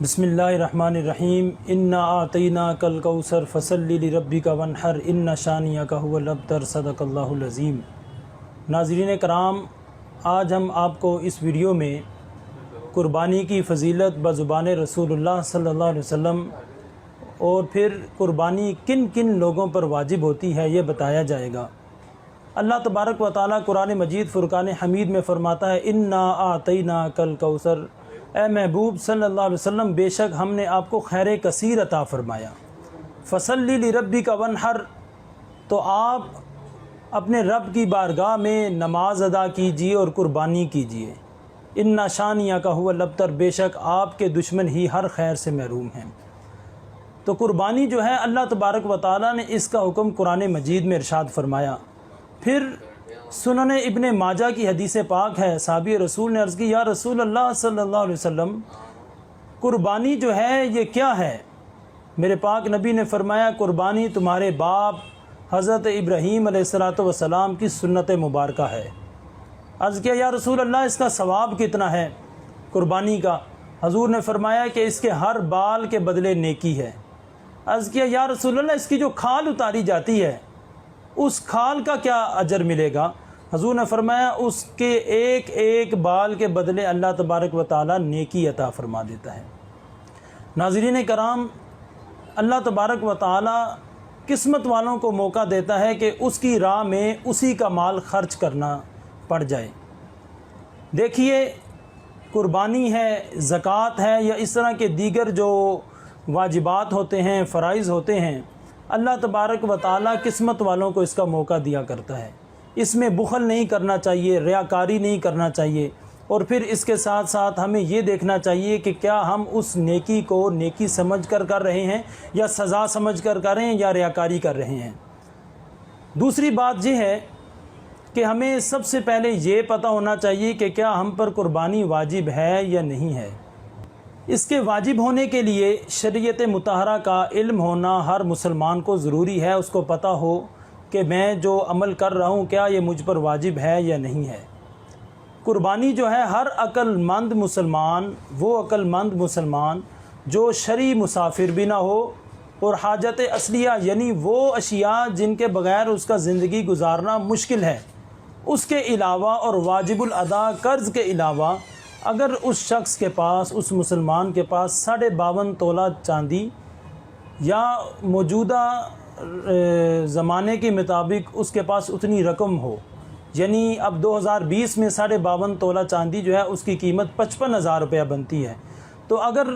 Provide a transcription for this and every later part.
بسم اللہ الرحمن الرحیم انا اعطیناک الکوثر فصلی لربک وانحر ان شانئک ھو الابتر صدق اللہ العظیم۔ ناظرین کرام، آج ہم آپ کو اس ویڈیو میں قربانی کی فضیلت بزبان رسول اللہ صلی اللہ علیہ وسلم اور پھر قربانی کن کن لوگوں پر واجب ہوتی ہے یہ بتایا جائے گا۔ اللہ تبارک و تعالیٰ قرآن مجید فرقان حمید میں فرماتا ہے انا اعطیناک الکوثر، اے محبوب صلی اللہ علیہ وسلم بے شک ہم نے آپ کو خیر کثیر عطا فرمایا۔ فصلی لربک وانحر، تو آپ اپنے رب کی بارگاہ میں نماز ادا کیجیے اور قربانی کیجیے۔ ان شانئک ھو الابتر، بے شک آپ کے دشمن ہی ہر خیر سے محروم ہیں۔ تو قربانی جو ہے اللہ تبارک و تعالیٰ نے اس کا حکم قرآن مجید میں ارشاد فرمایا۔ پھر سنن ابن ماجہ کی حدیث پاک ہے، صحابی رسول نے عرض کی یا رسول اللہ صلی اللہ علیہ وسلم قربانی جو ہے یہ کیا ہے؟ میرے پاک نبی نے فرمایا قربانی تمہارے باپ حضرت ابراہیم علیہ السلام کی سنت مبارکہ ہے۔ عرض کیا یا رسول اللہ اس کا ثواب کتنا ہے قربانی کا؟ حضور نے فرمایا کہ اس کے ہر بال کے بدلے نیکی ہے۔ عرض کیا یا رسول اللہ اس کی جو کھال اتاری جاتی ہے اس کھال کا کیا اجر ملے گا؟ حضور نے فرمایا اس کے ایک ایک بال کے بدلے اللہ تبارک و تعالیٰ نیکی عطا فرما دیتا ہے۔ ناظرین کرام، اللہ تبارک و تعالیٰ قسمت والوں کو موقع دیتا ہے کہ اس کی راہ میں اسی کا مال خرچ کرنا پڑ جائے۔ دیکھیے قربانی ہے، زکوٰۃ ہے یا اس طرح کے دیگر جو واجبات ہوتے ہیں، فرائض ہوتے ہیں، اللہ تبارک و تعالیٰ قسمت والوں کو اس کا موقع دیا کرتا ہے۔ اس میں بخل نہیں کرنا چاہیے، ریاکاری نہیں کرنا چاہیے، اور پھر اس کے ساتھ ساتھ ہمیں یہ دیکھنا چاہیے کہ کیا ہم اس نیکی کو نیکی سمجھ کر رہے ہیں یا سزا سمجھ کر رہے ہیں یا ریاکاری کر رہے ہیں۔ دوسری بات یہ ہے کہ ہمیں سب سے پہلے یہ پتہ ہونا چاہیے کہ کیا ہم پر قربانی واجب ہے یا نہیں ہے۔ اس کے واجب ہونے کے لیے شریعت مطہرہ کا علم ہونا ہر مسلمان کو ضروری ہے، اس کو پتہ ہو کہ میں جو عمل کر رہا ہوں کیا یہ مجھ پر واجب ہے یا نہیں ہے۔ قربانی جو ہے ہر عقل مند مسلمان، وہ عقل مند مسلمان جو شرعی مسافر بھی نہ ہو اور حاجت اصلیہ یعنی وہ اشیاء جن کے بغیر اس کا زندگی گزارنا مشکل ہے، اس کے علاوہ اور واجب الادا قرض کے علاوہ اگر اس شخص کے پاس، اس مسلمان کے پاس 52.5 تولہ چاندی یا موجودہ زمانے کے مطابق اس کے پاس اتنی رقم ہو، یعنی اب 2020 میں 52.5 تولہ چاندی جو ہے اس کی قیمت 55,000 روپیہ بنتی ہے، تو اگر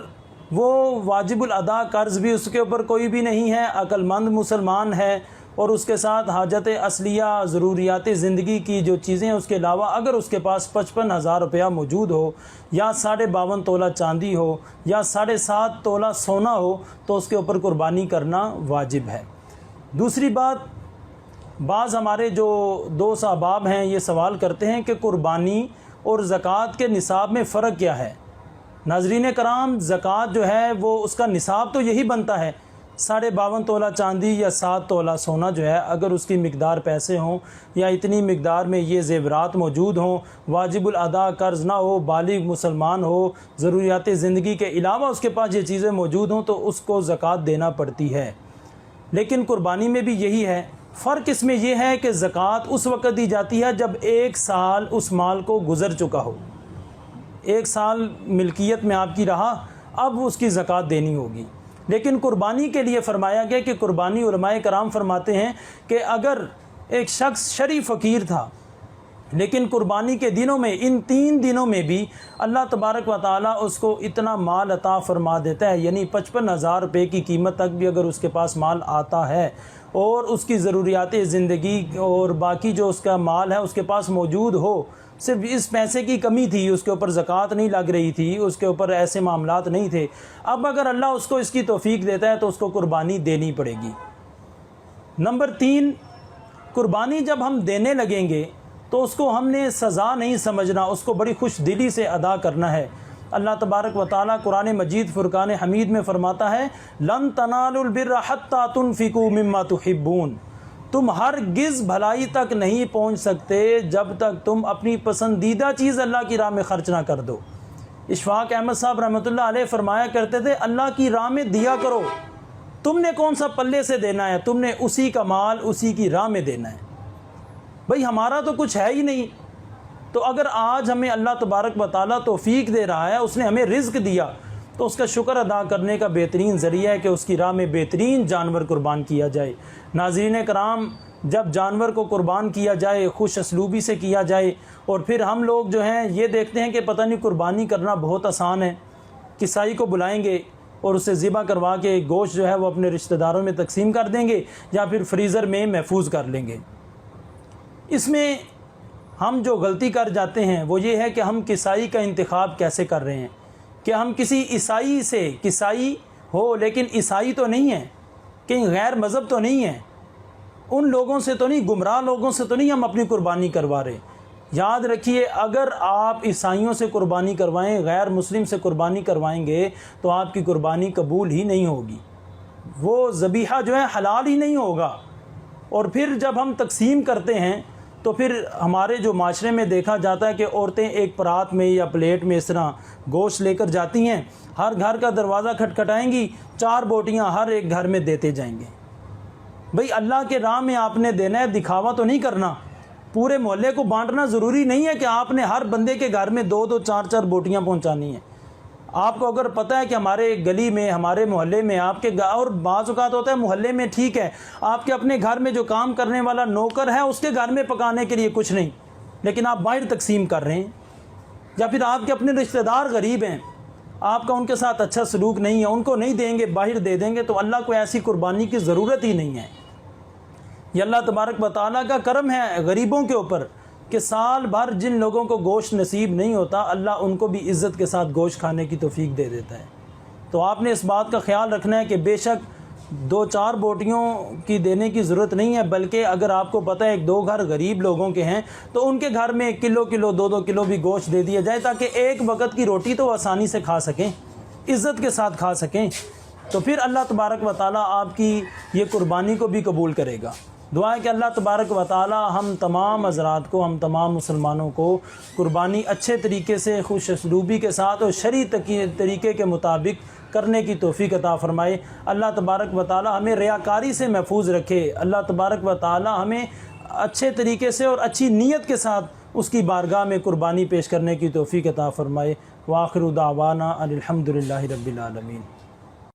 وہ واجب الادا قرض بھی اس کے اوپر کوئی بھی نہیں ہے، عقل مند مسلمان ہے، اور اس کے ساتھ حاجت اصلیہ ضروریات زندگی کی جو چیزیں ہیں اس کے علاوہ اگر اس کے پاس 55,000 روپیہ موجود ہو یا 52.5 تولہ چاندی ہو یا 7.5 تولہ سونا ہو تو اس کے اوپر قربانی کرنا واجب ہے۔ دوسری بات، بعض ہمارے جو دوست احباب ہیں یہ سوال کرتے ہیں کہ قربانی اور زکوٰۃ کے نصاب میں فرق کیا ہے؟ ناظرین کرام، زکوٰۃ جو ہے وہ اس کا نصاب تو یہی بنتا ہے، 52.5 تولہ چاندی یا 7 تولہ سونا جو ہے، اگر اس کی مقدار پیسے ہوں یا اتنی مقدار میں یہ زیورات موجود ہوں، واجب الادا قرض نہ ہو، بالغ مسلمان ہو، ضروریات زندگی کے علاوہ اس کے پاس یہ چیزیں موجود ہوں تو اس کو زکوٰۃ دینا پڑتی ہے۔ لیکن قربانی میں بھی یہی ہے، فرق اس میں یہ ہے کہ زکوٰۃ اس وقت دی جاتی ہے جب 1 سال اس مال کو گزر چکا ہو، 1 سال ملکیت میں آپ کی رہا، اب اس کی زکوٰۃ دینی ہوگی۔ لیکن قربانی کے لیے فرمایا گیا کہ قربانی علماء کرام فرماتے ہیں کہ اگر ایک شخص شرعی فقیر تھا لیکن قربانی کے دنوں میں، ان 3 دنوں میں بھی اللہ تبارک و تعالیٰ اس کو اتنا مال عطا فرما دیتا ہے، یعنی 55,000 روپے کی قیمت تک بھی اگر اس کے پاس مال آتا ہے اور اس کی ضروریات زندگی اور باقی جو اس کا مال ہے اس کے پاس موجود ہو، صرف اس پیسے کی کمی تھی، اس کے اوپر زکوٰۃ نہیں لگ رہی تھی، اس کے اوپر ایسے معاملات نہیں تھے، اب اگر اللہ اس کو اس کی توفیق دیتا ہے تو اس کو قربانی دینی پڑے گی۔ نمبر 3، قربانی جب ہم دینے لگیں گے تو اس کو ہم نے سزا نہیں سمجھنا، اس کو بڑی خوش دلی سے ادا کرنا ہے۔ اللہ تبارک و تعالیٰ قرآن مجید فرقان حمید میں فرماتا ہے لَن تَنَالُوا الْبِرَّ حَتَّى تُنْفِقُوا مِمَّا تُحِبُّونَ، تم ہرگز بھلائی تک نہیں پہنچ سکتے جب تک تم اپنی پسندیدہ چیز اللہ کی راہ میں خرچ نہ کر دو۔ اشفاق احمد صاحب رحمۃ اللہ علیہ فرمایا کرتے تھے اللہ کی راہ میں دیا کرو، تم نے کون سا پلے سے دینا ہے، تم نے اسی کا مال اسی کی راہ میں دینا ہے۔ بھئی ہمارا تو کچھ ہے ہی نہیں، تو اگر آج ہمیں اللہ تبارک و تعالیٰ توفیق دے رہا ہے، اس نے ہمیں رزق دیا، تو اس کا شکر ادا کرنے کا بہترین ذریعہ ہے کہ اس کی راہ میں بہترین جانور قربان کیا جائے۔ ناظرین کرام، جب جانور کو قربان کیا جائے، خوش اسلوبی سے کیا جائے، اور پھر ہم لوگ جو ہیں یہ دیکھتے ہیں کہ پتہ نہیں قربانی کرنا بہت آسان ہے، کسائی کو بلائیں گے اور اسے ذبح کروا کے گوشت جو ہے وہ اپنے رشتہ داروں میں تقسیم کر دیں گے یا پھر فریزر میں محفوظ کر لیں گے۔ اس میں ہم جو غلطی کر جاتے ہیں وہ یہ ہے کہ ہم کسائی کا انتخاب کیسے کر رہے ہیں، کہ ہم کسی عیسائی سے، کسائی ہو لیکن عیسائی تو نہیں ہے، کہیں غیر مذہب تو نہیں ہے، ان لوگوں سے تو نہیں، گمراہ لوگوں سے تو نہیں ہم اپنی قربانی کروا رہے۔ یاد رکھیے، اگر آپ عیسائیوں سے قربانی کروائیں، غیر مسلم سے قربانی کروائیں گے تو آپ کی قربانی قبول ہی نہیں ہوگی، وہ ذبیحہ جو ہے حلال ہی نہیں ہوگا۔ اور پھر جب ہم تقسیم کرتے ہیں تو پھر ہمارے جو معاشرے میں دیکھا جاتا ہے کہ عورتیں ایک پرات میں یا پلیٹ میں اس طرح گوشت لے کر جاتی ہیں، ہر گھر کا دروازہ کھٹکھٹائیں گی، 4 بوٹیاں ہر ایک گھر میں دیتے جائیں گے۔ بھئی اللہ کے راہ میں آپ نے دینا ہے، دکھاوا تو نہیں کرنا۔ پورے محلے کو بانٹنا ضروری نہیں ہے کہ آپ نے ہر بندے کے گھر میں 2-2 4-4 بوٹیاں پہنچانی ہیں۔ آپ کو اگر پتہ ہے کہ ہمارے گلی میں، ہمارے محلے میں، آپ کے اور بعض اوقات ہوتا ہے محلے میں ٹھیک ہے، آپ کے اپنے گھر میں جو کام کرنے والا نوکر ہے اس کے گھر میں پکانے کے لیے کچھ نہیں، لیکن آپ باہر تقسیم کر رہے ہیں، یا پھر آپ کے اپنے رشتہ دار غریب ہیں، آپ کا ان کے ساتھ اچھا سلوک نہیں ہے، ان کو نہیں دیں گے، باہر دے دیں گے، تو اللہ کو ایسی قربانی کی ضرورت ہی نہیں ہے۔ یہ اللہ تبارک و تعالیٰ کا کرم ہے غریبوں کے اوپر کہ سال بھر جن لوگوں کو گوشت نصیب نہیں ہوتا، اللہ ان کو بھی عزت کے ساتھ گوشت کھانے کی توفیق دے دیتا ہے۔ تو آپ نے اس بات کا خیال رکھنا ہے کہ بے شک 2-4 بوٹیوں کی دینے کی ضرورت نہیں ہے، بلکہ اگر آپ کو پتہ ہے 1-2 گھر غریب لوگوں کے ہیں تو ان کے گھر میں 1 کلو 2-2 کلو بھی گوشت دے دیا جائے، تاکہ ایک وقت کی روٹی تو آسانی سے کھا سکیں، عزت کے ساتھ کھا سکیں، تو پھر اللہ تبارک و تعالیٰ آپ کی یہ قربانی کو بھی قبول کرے گا۔ دعا ہے کہ اللہ تبارک و تعالی ہم تمام حضرات کو، ہم تمام مسلمانوں کو قربانی اچھے طریقے سے، خوش اسلوبی کے ساتھ اور شرعی طریقے کے مطابق کرنے کی توفیق عطا فرمائے۔ اللہ تبارک و تعالی ہمیں ریاکاری سے محفوظ رکھے۔ اللہ تبارک و تعالی ہمیں اچھے طریقے سے اور اچھی نیت کے ساتھ اس کی بارگاہ میں قربانی پیش کرنے کی توفیق عطا فرمائے۔ وآخر دعوانا ان الحمد للہ رب العالمین۔